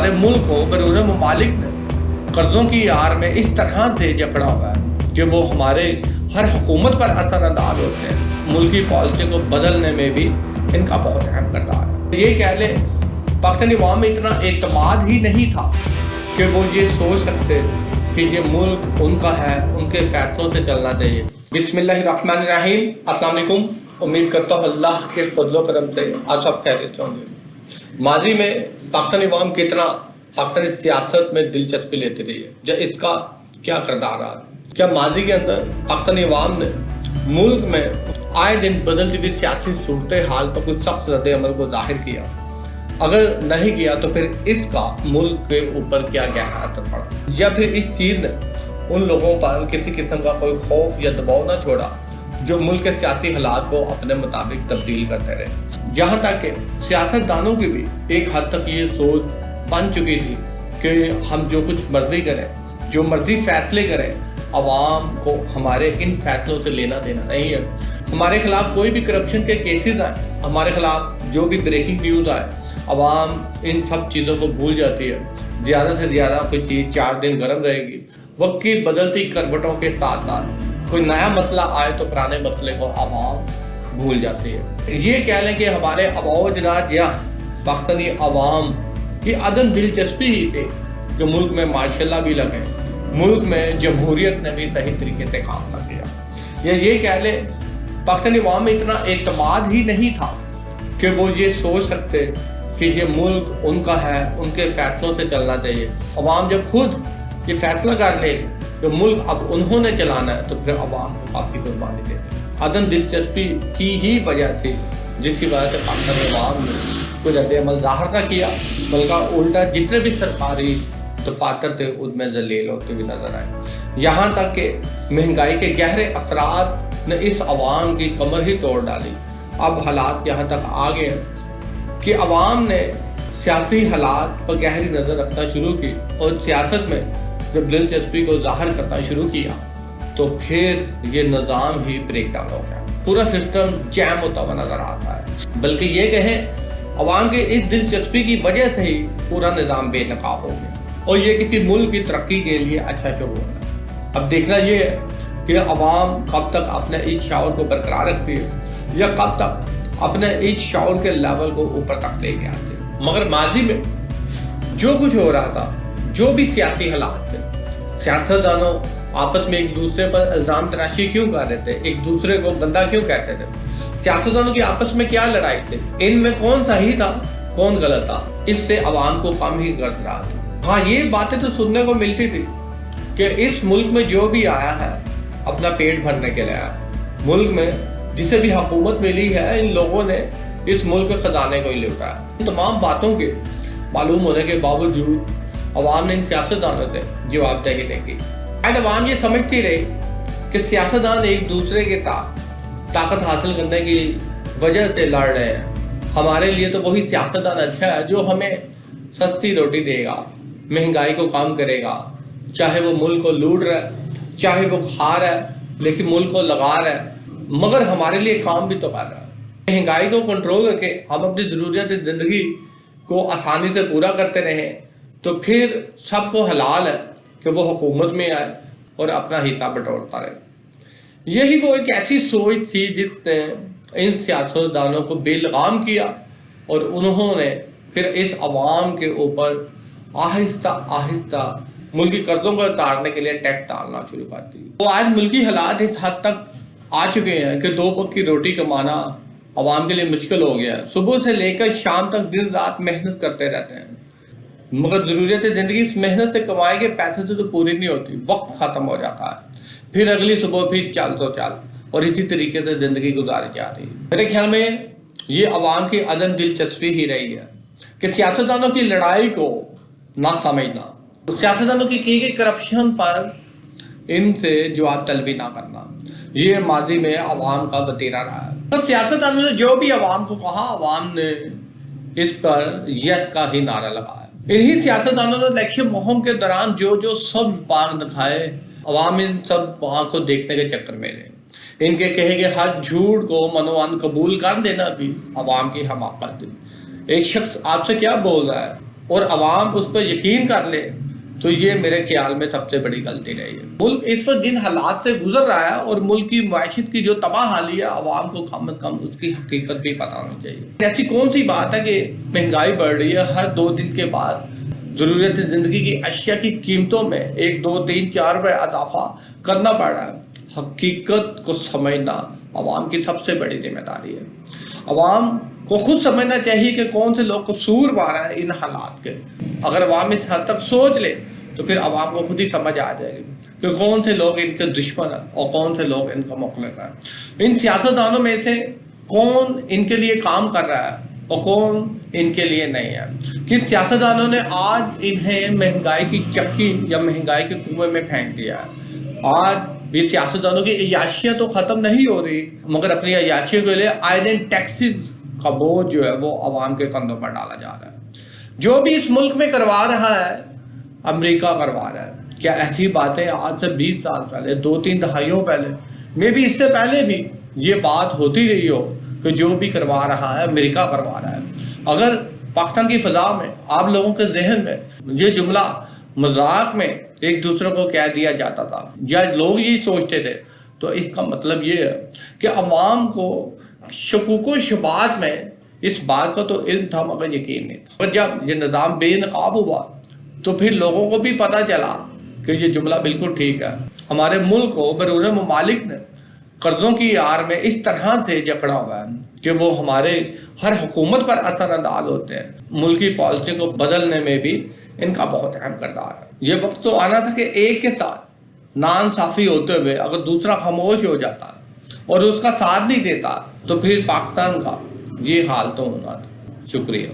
हमारे मुल्क को बैरून ममालिक ने कर्ज़ों की आड़ में इस तरह से जकड़ा हुआ है कि वो हमारे हर हुकूमत पर असरअंदाज होते हैं। मुल्क की पॉलिसी को बदलने में भी इनका बहुत अहम किरदार है। ये कह लें पाकिस्तानी अवाम में इतना एतमाद ही नहीं था कि वो ये सोच सकते कि ये मुल्क उनका है, उनके फैसलों से चलना चाहिए। बिस्मिल्लाहिर्रहमानिर्रहीम, अस्सलाम वालेकुम। उम्मीद करता हूँ अल्लाह के फजलो करम से आप सब खैरियत से होंगे। माजी में पाकिस्तानी अवाम कितना पाकिस्तानी सियासत में दिलचस्पी लेती रही है, या इसका क्या किरदार रहा है? क्या माजी के अंदर पाकिस्तानी अवाम ने मुल्क में आए दिन बदलती हुई सियासी सूरत हाल पर कुछ सख्त रद्द अमल को जाहिर किया? अगर नहीं किया तो फिर इसका मुल्क के ऊपर क्या गहरा असर पड़ा, या फिर इस चीज़ ने उन लोगों पर किसी किस्म का कोई खौफ या दबाव न छोड़ा जो मुल्क के सियासी हालात को अपने मुताबिक तब्दील करते रहे। यहाँ तक कि सियासतदानों की भी एक हद तक ये सोच बन चुकी थी कि हम जो कुछ मर्जी करें, जो मर्जी फैसले करें, अवाम को हमारे इन फैसलों से लेना देना नहीं है। हमारे खिलाफ कोई भी करप्शन के केसेस आए, हमारे खिलाफ जो भी ब्रेकिंग न्यूज़ आए, अवाम इन सब चीज़ों को भूल जाती है। ज़्यादा से ज़्यादा कोई चीज़ 4 दिन गर्म रहेगी। वक्त की बदलती करवटों के साथ साथ कोई नया मसला आए तो पुराने मसले को अवाम भूल जाती है। ये कह लें कि हमारे अवाजदाद या पाकिस्तानी अवाम की अदम दिलचस्पी ही थी कि मुल्क में मार्शल भी लगे, मुल्क में जमहूरियत ने भी सही तरीके से काम कर दिया। या ये कह लें पाकिस्तानी अवाम में इतना एतमाद ही नहीं था कि वो ये सोच सकते कि ये मुल्क उनका है, उनके फैसलों से चलना चाहिए। अवाम जब खुद ये फैसला कर ले कि मुल्क अब उन्होंने चलाना है तो फिर अवाम को काफ़ी कुर्बानी देती है। अदम दिलचस्पी की ही वजह थी जिसकी वजह से पाकिस्तानी अवाम ने कोई रद्द अमल ज़ाहिर न किया, बल्कि उल्टा जितने भी सरकारी दफातर थे उनमें जलील होते हुए नजर आए। यहाँ तक कि महंगाई के गहरे असरात ने इस अवाम की कमर ही तोड़ डाली। अब हालात यहाँ तक आ गए कि अवाम ने सियासी हालात पर गहरी नज़र रखना शुरू की और सियासत में जब दिलचस्पी को ज़ाहिर करना शुरू किया तो फिर ये निज़ाम ही ब्रेक डाउन हो गया। पूरा सिस्टम जैम होता हुआ नज़र आता है। बल्कि ये कहें अवाम के इस दिलचस्पी की वजह से ही पूरा निज़ाम बेनकाब हो गया और ये किसी मुल्क की तरक्की के लिए अच्छा शुरू होता है। अब देखना ये है कि अवाम कब तक अपने इस शऊर को बरकरार रखती है या कब तक अपने इस शऊर के लेवल को ऊपर तक लेके आती है। मगर माजी में जो कुछ हो रहा था, जो भी सियासी हालात थे, सियासतदानों आपस में एक दूसरे पर इल्ज़ाम तराशी क्यों कर रहे थे, एक दूसरे को गंदा क्यों कहते थे, सियासतदानों की आपस में क्या लड़ाई थी, इनमें कौन सही था कौन गलत था, इससे अवाम को कम ही गर्द रहा था। हाँ, ये बातें तो सुनने को मिलती थी कि इस मुल्क में जो भी आया है अपना पेट भरने के लिए आया। मुल्क में जिसे भी हुकूमत मिली है इन लोगों ने इस मुल्क के खजाने को ही लूटा है। इन तमाम बातों के मालूम होने के बावजूद अवाम ने इन सियासतदानों से जवाबदेही नहीं की। शायद अवाम ये समझती रही कि सियासतदान एक दूसरे के साथ ताकत हासिल करने की वजह से लड़ रहे हैं। हमारे लिए तो वही सियासतदान अच्छा है जो हमें सस्ती रोटी देगा, महंगाई को कम करेगा, चाहे वो मुल्क को लूट रहा है, चाहे वो खा रहा है लेकिन मुल्क को लगा रहा है, मगर हमारे लिए काम भी तो कर रहा है। महंगाई को कंट्रोल करके हम अपनी ज़रूरियात ज़िंदगी को आसानी से पूरा करते रहें तो फिर सबको हलाल है कि वो हुकूमत में आए और अपना हिस्सा बटोरता रहे। यही वो एक ऐसी सोच थी जिसने इन सियासतदानों को बेलगाम किया और उन्होंने फिर इस अवाम के ऊपर आहिस्ता आहिस्ता मुल्की कर्जों को उतारने के लिए टैक्स डालना शुरू कर दी। तो आज मुल्की हालात इस हद तक आ चुके हैं कि 2 वक्त की रोटी कमाना अवाम के लिए मुश्किल हो गया है। सुबह से लेकर शाम तक दिन रात मेहनत करते रहते हैं, मगर ज़रूरियत ज़िंदगी इस मेहनत से कमाए गए पैसे से तो पूरी नहीं होती, वक्त ख़त्म हो जाता है। फिर अगली सुबह फिर चल तो चल और इसी तरीके से ज़िंदगी गुजारी जा रही है। मेरे ख्याल में ये अवाम की अदम दिलचस्पी ही रही है कि सियासतदानों की लड़ाई को ना समझना, सियासतदानों की गई करप्शन पर इनसे जवाब तलबी ना करना, ये माजी में अवाम का वतीरा रहा है। तो सियासतदानों ने जो भी अवाम को कहा, अवाम ने इस पर यस का ही नारा लगाया। इन्हीं सियासतदानों ने इलेक्शन मुहिम के दौरान जो जो सब बाग दिखाए, अवाम इन सब बाग को देखने के चक्कर में रहे। इनके कहे गए हर झूठ को मनोवान कबूल कर लेना भी अवाम की हमाकत है। एक शख्स आपसे क्या बोल रहा है اور عوام اس پر یقین کر لے تو یہ میرے خیال میں سب سے بڑی غلطی رہی ہے۔ ملک اس وقت جن حالات سے گزر رہا ہے اور ملک کی معیشت کی جو تباہ حالی ہے، عوام کو کم از کم اس کی حقیقت بھی پتہ ہونی چاہیے۔ ایسی کون سی بات ہے کہ مہنگائی بڑھ رہی ہے، ہر 2 دن کے بعد ضرورت زندگی کی اشیاء کی قیمتوں میں 1 2 3 4 روپے اضافہ کرنا پڑ رہا ہے۔ حقیقت کو سمجھنا عوام کی سب سے بڑی ذمہ داری ہے۔ عوام کو خود سمجھنا چاہیے کہ کون سے لوگ قصوروار ہیں ان حالات کے۔ اگر عوام اس حد تک سوچ لے تو پھر عوام کو خود ہی سمجھ آ جائے گی کہ کون سے لوگ ان کے دشمن ہیں اور کون سے لوگ ان کا مخلص ہیں۔ ان سیاستدانوں میں سے کون ان کے لیے کام کر رہا ہے اور کون ان کے لیے نہیں ہے۔ کن سیاستدانوں نے آج انہیں مہنگائی کی چکی یا مہنگائی کے کنویں میں پھینک دیا ہے۔ آج یہ سیاستدانوں کی عیاشیاں تو ختم نہیں ہو رہی، مگر اپنی عیاشیوں کے لیے آئے دن ٹیکسز کا بوجھ جو ہے وہ عوام کے کندھوں پر ڈالا جا رہا ہے۔ جو بھی اس ملک میں کروا رہا ہے امریکہ کروا رہا ہے۔ کیا ایسی باتیں آج سے 20 سال پہلے، 2-3 دہائیوں پہلے، میں بھی اس سے پہلے بھی یہ بات ہوتی رہی ہو کہ جو بھی کروا رہا ہے امریکہ کروا رہا ہے؟ اگر پاکستان کی فضا میں آپ لوگوں کے ذہن میں یہ جملہ مذاق میں ایک دوسرے کو کہہ دیا جاتا تھا یا لوگ یہ سوچتے تھے، تو اس کا مطلب یہ ہے کہ عوام کو شکوک و شبہات میں اس بات کا تو علم تھا مگر یقین نہیں تھا۔ اور جب یہ نظام بے نقاب ہوا تو پھر لوگوں کو بھی پتہ چلا کہ یہ جملہ بالکل ٹھیک ہے۔ ہمارے ملک کو بیرون ممالک نے قرضوں کی آڑ میں اس طرح سے جکڑا ہوا ہے کہ وہ ہمارے ہر حکومت پر اثر انداز ہوتے ہیں۔ ملکی پالیسی کو بدلنے میں بھی ان کا بہت اہم کردار ہے۔ یہ وقت تو آنا تھا کہ ایک کے ساتھ ناانصافی ہوتے ہوئے اگر دوسرا خاموش ہو جاتا اور اس کا ساتھ نہیں دیتا تو پھر پاکستان کا یہ حال تو ہونا تھا۔ شکریہ۔